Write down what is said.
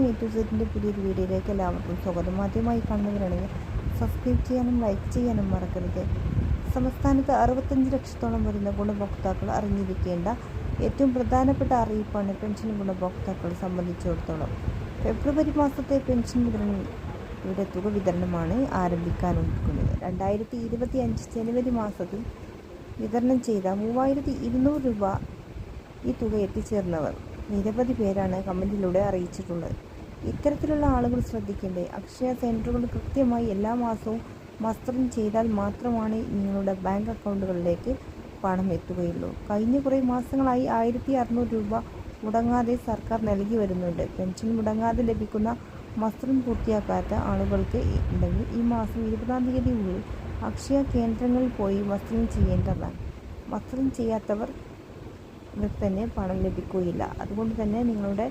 A to Zന്റെ പുതിയൊരു വീഡിയോയിലേക്ക് എല്ലാവർക്കും സ്വാഗതം. ആദ്യമായി കാണുന്നവരാണെങ്കിൽ സബ്സ്ക്രൈബ് ചെയ്യാനും ലൈക്ക് ചെയ്യാനും മറക്കരുത്. സംസ്ഥാനത്ത് 65 ലക്ഷത്തോളം വരുന്ന ഗുണഭോക്താക്കൾ അറിഞ്ഞിരിക്കേണ്ട ഏറ്റവും പ്രധാനപ്പെട്ട അറിയിപ്പാണ് പെൻഷൻ ഗുണഭോക്താക്കളെ സംബന്ധിച്ചിടത്തോളം. ഫെബ്രുവരി മാസത്തെ പെൻഷൻ വിതരണയുടെ തുക വിതരണമാണ് ആരംഭിക്കാനിരിക്കുന്നത്. 2025 ജനുവരി മാസത്തിൽ വിതരണം ചെയ്ത 3200 രൂപ ഈ തുക എത്തിച്ചേർന്നവർ നിരവധി പേരാണ് കമൻറ്റിലൂടെ അറിയിച്ചിട്ടുള്ളത്. ഇത്തരത്തിലുള്ള ആളുകൾ ശ്രദ്ധിക്കേണ്ടത് അക്ഷയ സെൻറ്ററുകൾ കൃത്യമായി എല്ലാ മാസവും മസ്റ്ററിങ് ചെയ്താൽ മാത്രമാണ് നിങ്ങളുടെ ബാങ്ക് അക്കൗണ്ടുകളിലേക്ക് പണം എത്തുകയുള്ളൂ. കഴിഞ്ഞ കുറേ മാസങ്ങളായി 1600 രൂപ മുടങ്ങാതെ സർക്കാർ നൽകി വരുന്നുണ്ട്. പെൻഷൻ മുടങ്ങാതെ ലഭിക്കുന്ന മസ്റ്ററിങ് പൂർത്തിയാക്കാത്ത ആളുകൾക്ക് ഉണ്ടെങ്കിൽ ഈ മാസം 20-ാം തീയതി ഉള്ളിൽ അക്ഷയ കേന്ദ്രങ്ങളിൽ പോയി മസ്റ്ററിങ് ചെയ്യേണ്ടതാണ്. മസ്റ്ററിങ് ചെയ്യാത്തവർ തന്നെ പണം ലഭിക്കുകയില്ല. അതുകൊണ്ട് തന്നെ നിങ്ങളുടെ